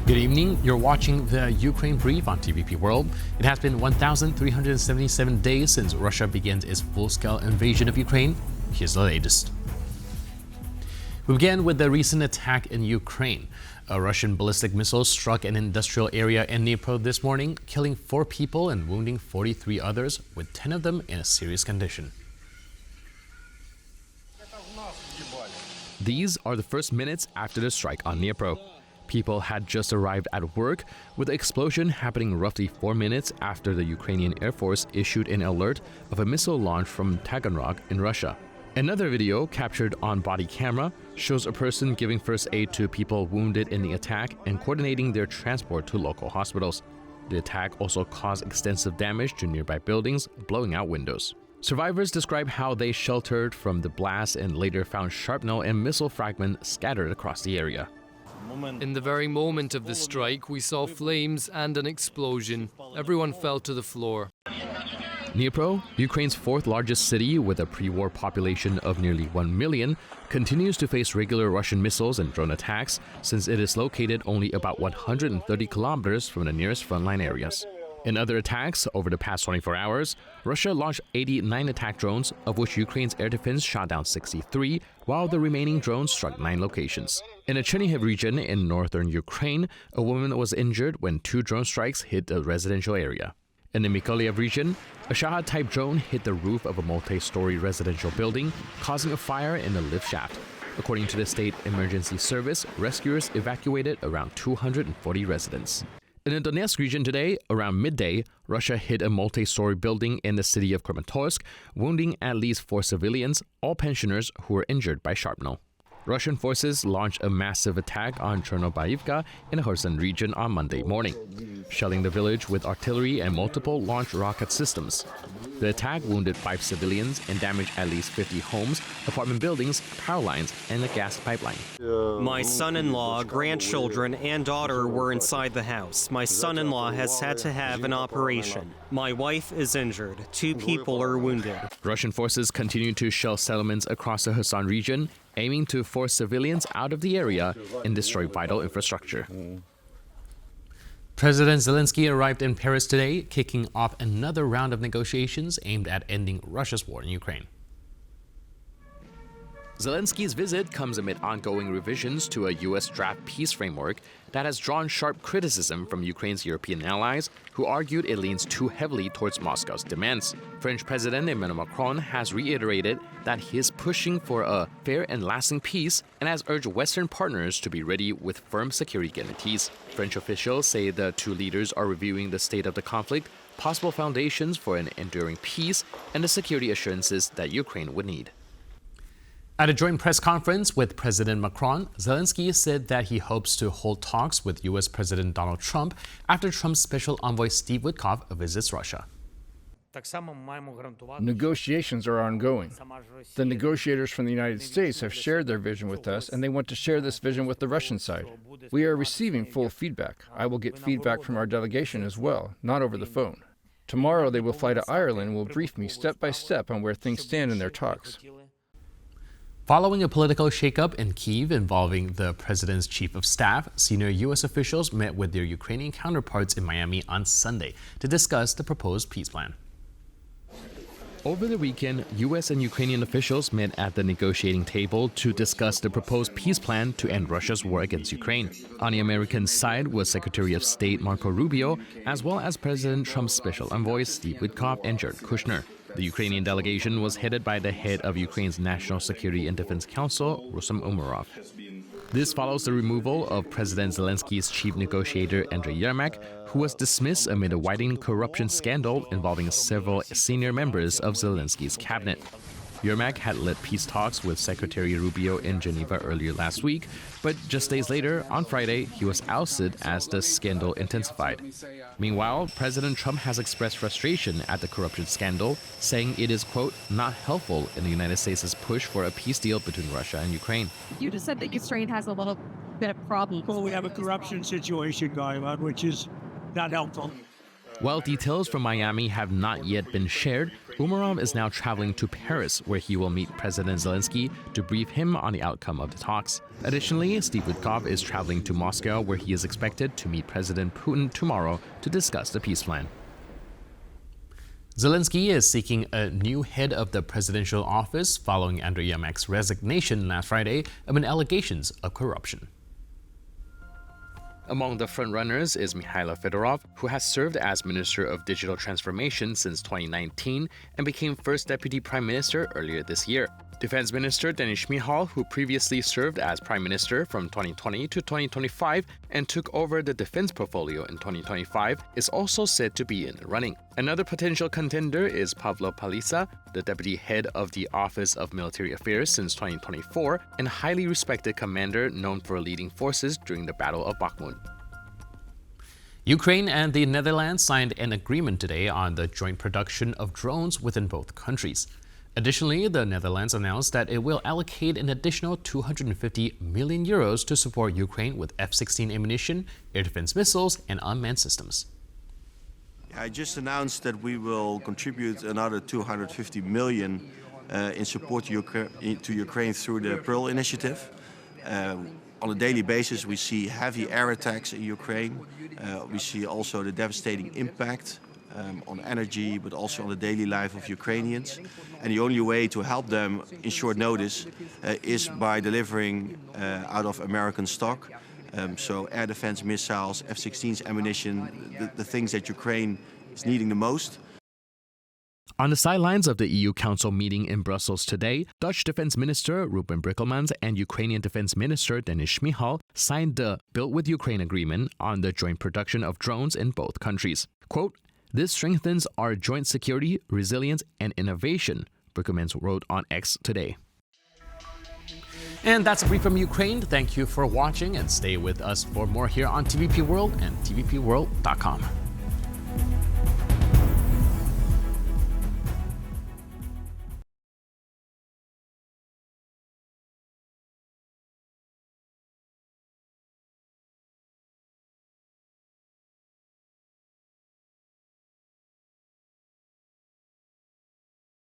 Good evening. You're watching the Ukraine Brief on TVP World. It has been 1,377 days since Russia began its full-scale invasion of Ukraine. Here's the latest. We begin with the recent attack in Ukraine. A Russian ballistic missile struck an industrial area in Dnipro this morning, killing 4 people and wounding 43 others, with 10 of them in a serious condition. These are the first minutes after the strike on Dnipro. People had just arrived at work, with the explosion happening roughly 4 minutes after the Ukrainian Air Force issued an alert of a missile launch from Taganrog in Russia. Another video captured on body camera shows a person giving first aid to people wounded in the attack and coordinating their transport to local hospitals. The attack also caused extensive damage to nearby buildings, blowing out windows. Survivors describe how they sheltered from the blast and later found shrapnel and missile fragments scattered across the area. In the very moment of the strike, we saw flames and an explosion. Everyone fell to the floor. Dnipro, Ukraine's 4th largest city with a pre-war population of nearly 1 million, continues to face regular Russian missiles and drone attacks since it is located only about 130 kilometers from the nearest frontline areas. In other attacks over the past 24 hours, Russia launched 89 attack drones, of which Ukraine's air defense shot down 63, while the remaining drones struck 9 locations. In the Chernihiv region in northern Ukraine, a woman was injured when 2 drone strikes hit a residential area. In the Mykolaiv region, a Shahed-type drone hit the roof of a multi-story residential building, causing a fire in the lift shaft. According to the State Emergency Service, rescuers evacuated around 240 residents. In the Donetsk region today, around midday, Russia hit a multi-story building in the city of Kramatorsk, wounding at least 4 civilians, all pensioners who were injured by shrapnel. Russian forces launched a massive attack on Chernobyivka in the Kherson region on Monday morning, shelling the village with artillery and multiple launch rocket systems. The attack wounded 5 civilians and damaged at least 50 homes, apartment buildings, power lines, and a gas pipeline. My son-in-law, grandchildren, and daughter were inside the house. My son-in-law has had to have an operation. My wife is injured. 2 people are wounded. Russian forces continue to shell settlements across the Kherson region, aiming to force civilians out of the area and destroy vital infrastructure. President Zelenskyy arrived in Paris today, kicking off another round of negotiations aimed at ending Russia's war in Ukraine. Zelensky's visit comes amid ongoing revisions to a U.S. draft peace framework that has drawn sharp criticism from Ukraine's European allies, who argued it leans too heavily towards Moscow's demands. French President Emmanuel Macron has reiterated that he is pushing for a fair and lasting peace and has urged Western partners to be ready with firm security guarantees. French officials say the 2 leaders are reviewing the state of the conflict, possible foundations for an enduring peace, and the security assurances that Ukraine would need. At a joint press conference with President Macron, Zelenskyy said that he hopes to hold talks with U.S. President Donald Trump after Trump's special envoy Steve Witkoff visits Russia. Negotiations are ongoing. The negotiators from the United States have shared their vision with us, and they want to share this vision with the Russian side. We are receiving full feedback. I will get feedback from our delegation as well, not over the phone. Tomorrow they will fly to Ireland and will brief me step by step on where things stand in their talks. Following a political shakeup in Kyiv involving the president's chief of staff, senior U.S. officials met with their Ukrainian counterparts in Miami on Sunday to discuss the proposed peace plan. Over the weekend, U.S. and Ukrainian officials met at the negotiating table to discuss the proposed peace plan to end Russia's war against Ukraine. On the American side was Secretary of State Marco Rubio, as well as President Trump's special envoys Steve Witkoff and Jared Kushner. The Ukrainian delegation was headed by the head of Ukraine's National Security and Defense Council, Rustam Umerov. This follows the removal of President Zelenskyy's chief negotiator, Andrii Yermak, who was dismissed amid a widening corruption scandal involving several senior members of Zelenskyy's cabinet. Yermak had led peace talks with Secretary Rubio in Geneva earlier last week, but just days later, on Friday, he was ousted as the scandal intensified. Meanwhile, President Trump has expressed frustration at the corruption scandal, saying it is, quote, not helpful in the United States' push for a peace deal between Russia and Ukraine. You just said that Ukraine has a little bit of problems. Well, we have a corruption situation going on, which is not helpful. While details from Miami have not yet been shared, Umarov is now traveling to Paris, where he will meet President Zelenskyy to brief him on the outcome of the talks. Additionally, Steve Witkoff is traveling to Moscow, where he is expected to meet President Putin tomorrow to discuss the peace plan. Zelenskyy is seeking a new head of the presidential office following Andrii Yermak's resignation last Friday amid allegations of corruption. Among the frontrunners is Mikhailo Fedorov, who has served as Minister of Digital Transformation since 2019 and became First Deputy Prime Minister earlier this year. Defense Minister Denis Shmyhal, who previously served as Prime Minister from 2020 to 2025 and took over the defense portfolio in 2025, is also said to be in the running. Another potential contender is Pavlo Palisa, the Deputy Head of the Office of Military Affairs since 2024 and highly respected commander known for leading forces during the Battle of Bakhmut. Ukraine and the Netherlands signed an agreement today on the joint production of drones within both countries. Additionally, the Netherlands announced that it will allocate an additional 250 million euros to support Ukraine with F-16 ammunition, air defense missiles, and unmanned systems. I just announced that we will contribute another 250 million in support to Ukraine through the Pearl initiative. On a daily basis, we see heavy air attacks in Ukraine. We see also the devastating impact on energy, but also on the daily life of Ukrainians. And the only way to help them in short notice is by delivering out of American stock. So air defense missiles, F-16s ammunition, the things that Ukraine is needing the most. On the sidelines of the EU Council meeting in Brussels today, Dutch Defense Minister Ruben Brekelmans and Ukrainian Defense Minister Denis Shmyhal signed the Built with Ukraine agreement on the joint production of drones in both countries. Quote, "This strengthens our joint security, resilience, and innovation," Brekelmans wrote on X today. And that's a brief from Ukraine. Thank you for watching and stay with us for more here on TVP World and tvpworld.com.